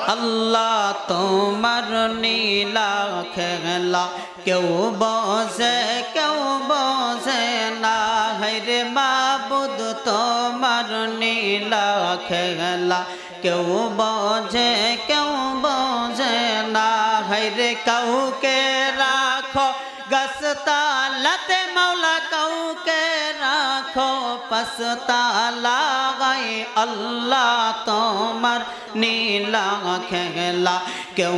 আল্লাহ তোমার নীলা খেলা কেউ বোঝে না হায়রে মাবুদ তোমার নীলা খেলা কেউ বোঝে না হায়রে কাউকে রাখো গাছতালাতে মাওলা কাউকে রাখো পাঁচতালা গায়ে আল্লাহ তোমার নীলা খেলা কেউ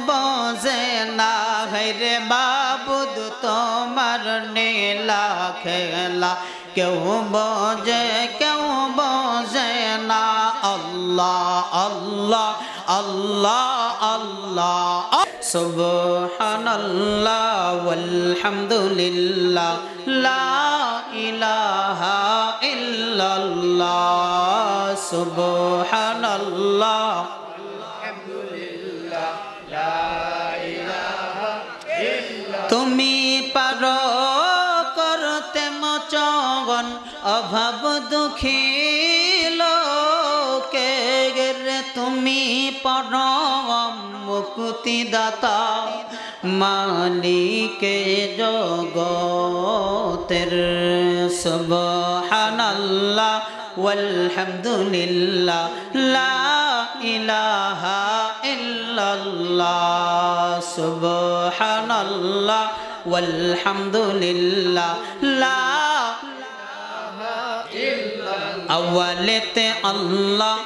বোঝে না হায়রে মাবুদ তোমার নীলা খেলা কেউ বোঝে না আল্লাহ আল্লাহ আল্লাহ আল্লাহ সুবহানাল্লাহ ওয়ালহামদুলিল্লাহ লা ইলাহা ইল্লাল্লাহ সুবহানাল্লাহ ওয়ালহামদুলিল্লাহ লা ইলাহা ইল্লাল্লাহ তুমি পারো করতে মোচন অভাব দুঃখী লোকে রে তুমি পরম মুক্তিদাতা মালিকে জগতের সুবহানাল্লাহ ওয়ালহামদুলিল্লাহ লা ইলাহা ইল্লাল্লাহ সুবহানাল্লাহ ওয়ালহামদুলিল্লাহ লা আওয়ালেতে আল্লাহ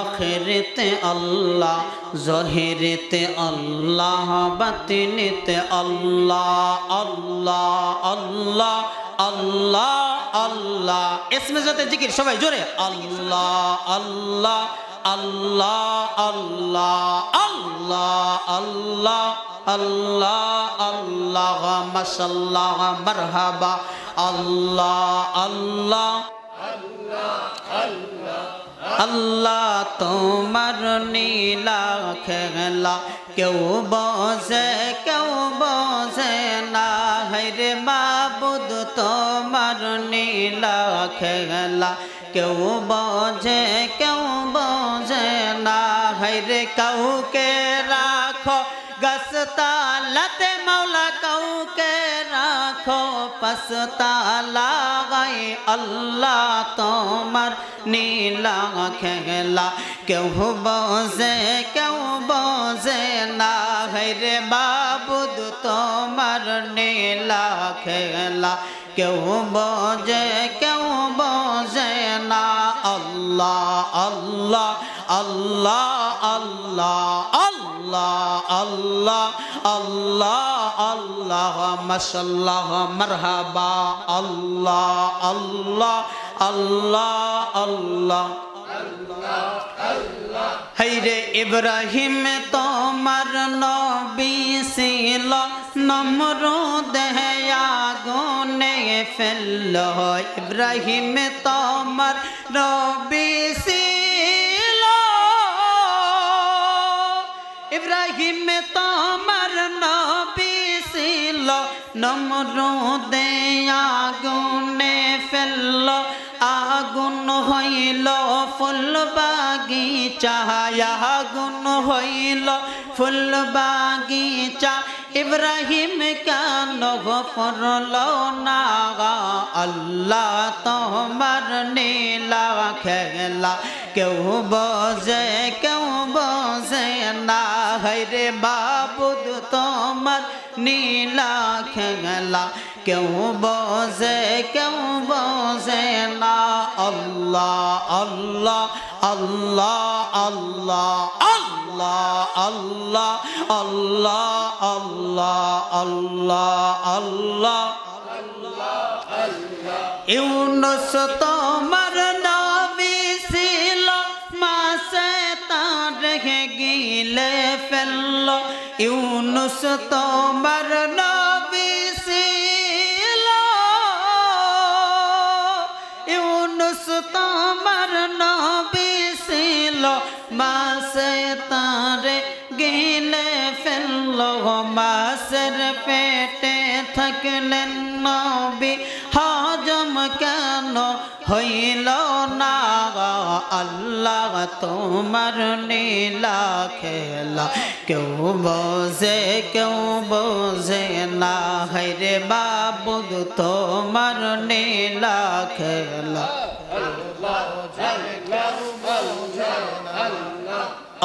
আখিরাতে আল্লাহ জাহিরেতে আল্লাহ বাতিনেতে আল্লাহ আল্লাহ আল্লাহ আল্লাহ আল্লাহ ইসমে জাতে জিকির সবাই জোরে আল্লাহ আল্লাহ আল্লাহ আল্লাহ আল্লাহ আল্লাহ আল্লাহ আল্লাহ মাশাআল্লাহ মারহাবা আল্লাহ আল্লাহ আল্লাহ তোমার নীলা খেলা কেউ বোঝে না হায়রে মাবুদ তোমার নীলা খেলা কেউ বোঝে না হায়রে কাউকে রাখো গাছতালাতে মাওলা কাউকে রাখো পাঁচতালা গায়ে আল্লাহ তোমার নীলা খেলা কেউ বোঝে না হায়রে মাবুদ তোমার নীলা খেলা কেউ বোঝে না আল্লাহ আল্লাহ আল্লাহ আল্লাহ আল্লাহ আল্লাহ আল্লাহ আল্লাহ মাশাআল্লাহ মারহাবা আল্লাহ আল্লাহ আল্লাহ আল্লাহ হায়রে ইব্রাহিম তোমার নবী ছিল নমরুদ আগুনে ফেললো ইব্রাহিম তোমার নবী ছিল ইব্রাহিম তোমার নবী ছিল নমরুদ আগুনে ফেললো আগুন হইল ফুল বাগিচা আগুন হইল ফুল বাগিচা ইব্রাহিম কেন করল না আল্লাহ তোমার নীলা খেলা কেউ বোঝে না হায়রে মাবুদ তোমার নীলা খেলা কেউ বোঝে না আল্লাহ আল্লাহ আল্লাহ আল্লাহ আল্লাহ আল্লাহ আল্লাহ আল্লাহ আল্লাহ আল্লাহ ইউনুস তোমার নবী ছিল মাছে তার রেখে গিলে ফেললো ইউনুস তোমার নবী ছিল ইউনুস তোমার নবী ছিল মাছে তারে গিলে ফেললো মাছের পেটে থাকলেন নবী হজম কেন হইল না আল্লাহ তোমার নীলা খেলা কেউ বোঝে না হায়রে মাবুদ তোমার নীলা খেলা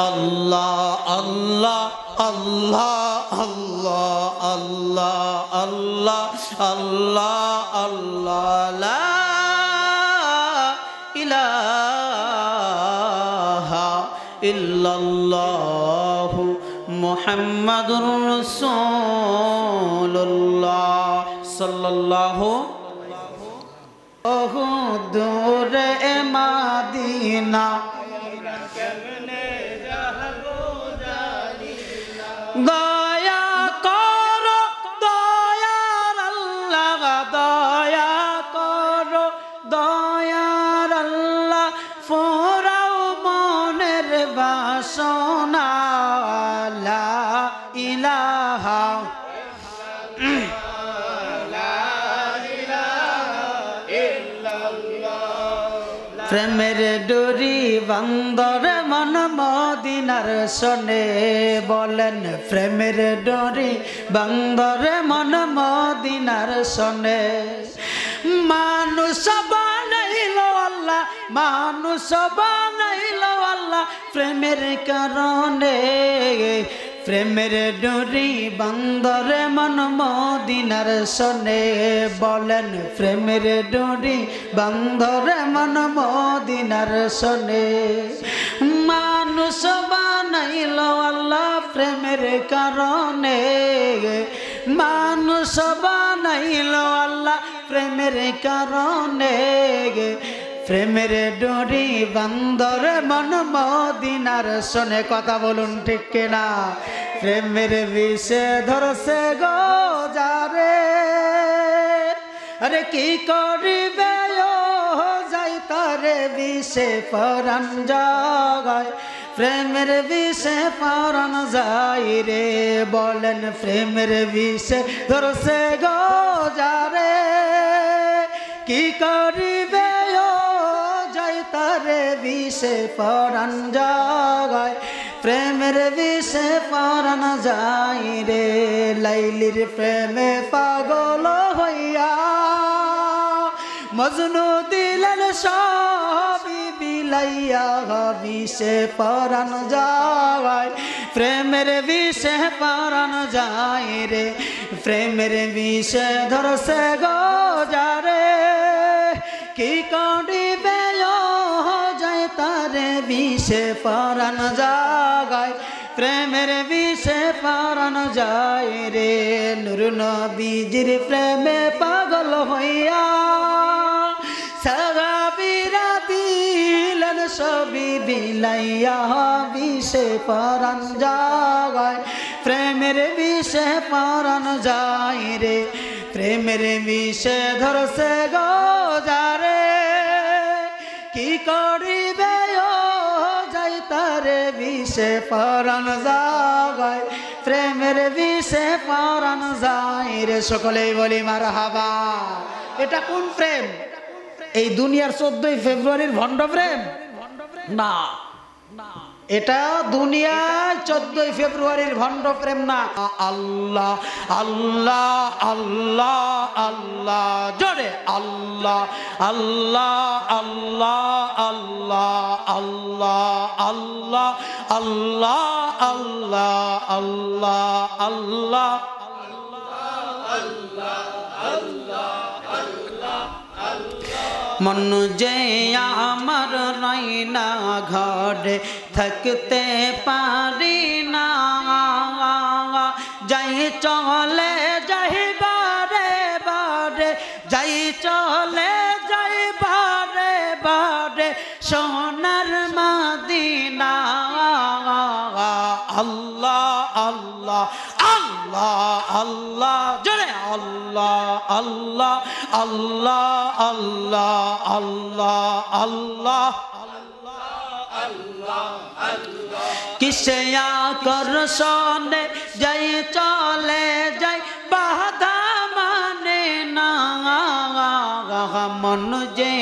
আল্লাহ আল্লাহ আল্লাহ আল্লাহ আল্লাহ আল্লাহ আল্লাহ আল্লাহ লা ইলাহা ইল্লাল্লাহু মুহাম্মাদুর রাসূলুল্লাহ সাল্লাল্লাহু ওহু দূরে মাদিনা দয়া করো দয়ার আল্লাহ দয়া করো দয়ার আল্লাহ ফোরাও মনের বাসনা লা ইলাহা প্রেমের ডোরি বান্দর মন মদিনার শোনে বলেন প্রেমের ডোরি বান্দর মন মদিনার শোনে মানুষ বানাইল আল্লাহ মানুষ বানাইল আল্লাহ প্রেমের কারণে প্রেমের ডোরি বান্দর মন মদিনার শোনে বলেন প্রেমের ডোরি বান্দর মন মদিনার শোনে মানুষ বানাইল আল্লাহ প্রেমের কারণে মানুষ বানাইল আল্লাহ প্রেমের কারণে প্রেমের ডোরি বান্দর মন মদিনার শোনে কথা বলুন ঠিক কিনা প্রেমের বিষে ধরছে গো যারে আরে কি করিবে ও যাই তারে বিষে পরাণ জাগায় প্রেমের বিষে পরাণ যায় রে বলেন প্রেমের বিষে ধরছে গো যারে কি করিবে তারে বিষে পরাণ জাগায় প্রেমের বিষে পরাণ যায় রে লাইলির প্রেমে পাগল হইয়া মজনু দিলেন সবই বিলাইয়া বিষে পরাণ জাগায় প্রেমের বিষে পরাণ যায় রে প্রেমের বিষে ধরছে গো যারে কি করিবে তারে বিষে পরাণ জাগায় প্রেমের বিষে পরাণ যায় রে নূর নবীজির প্রেমে পাগল হইয়া সাহাবীরা দিলেন সবই বিলাইয়া বিষে পরাণ জাগায় প্রেমের বিষে পরাণ যায় রে প্রেমের বিষে ধরছে গো যারে কি করিবে ও যাই তারে বিষে পরাণ জাগায় প্রেমের বিষে পরাণ যায় রে সকলেই বলি মারহাবা এটা কোন প্রেম এই দুনিয়ার 14ই ফেব্রুয়ারির ভণ্ড প্রেম না এটা দুনিয়ার 14ই ফেব্রুয়ারির ভণ্ড প্রেম না আল্লাহ আল্লাহ আল্লাহ আল্লাহ জোরে আল্লাহ আল্লাহ আল্লাহ আল্লাহ আল্লাহ আল্লাহ আল্লাহ আল্লাহ আল্লাহ আল্লাহ মন যে আমার রাইনা ঘরে থাকতে পারি না যাই চলে যাই বারে বারে যাই চলে যাই বারে বারে সোনার মদিনা আল্লাহ আল্লাহ আল্লাহ আল্লাহ জোরে আল্লাহ আল্লাহ আল্লাহ আল্লাহ আল্লাহ আল্লাহ কিসে আকর্ষণে যাই চলে যাই বাধা মানে না মন যে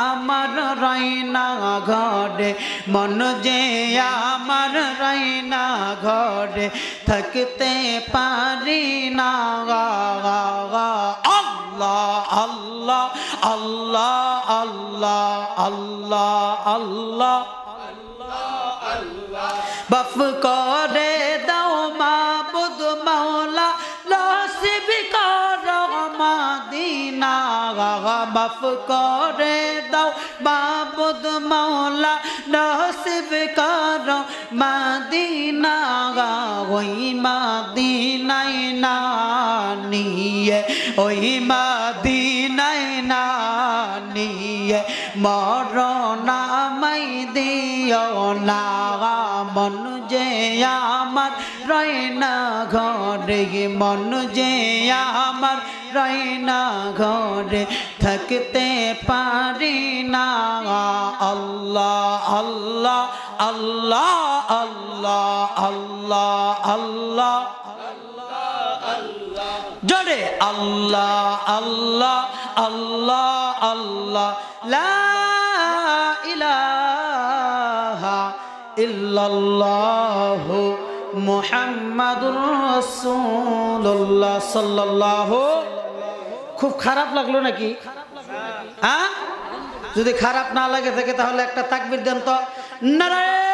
আমার রাইনা ঘরে মন যে আমার রাইনা ঘরে থাকতে পারি না আল্লাহ আল্লাহ আল্লাহ আল্লাহ আল্লাহ আল্লাহ বাফ করে দাও মাবুদ মাওলা নসিব করো মদিনা মাফ করে দাও মাবুদ মাওলা নসিব করো মদিনা ওই মদিনায় না নিয়ে ওই মদিনায় না নিয়ে মরণ আমায় দিও না মন যে আমার রাইনা ঘরে মন যে আমার রাইনা ঘরে থাকতে পারি না আল্লাহ আল্লাহ আল্লাহ আল্লাহ আল্লাহ আল্লাহ জোরে আল্লাহ আল্লাহ আল্লাহ আল্লাহ লা ইলাহা ইল্লাল্লাহ মুহাম্মাদুর রাসূলুল্লাহ সাল্লাল্লাহু। খুব খারাপ লাগলো নাকি? হ্যাঁ, যদি খারাপ না লাগে থাকে তাহলে একটা তাকবীর দেন তো। নারায়ে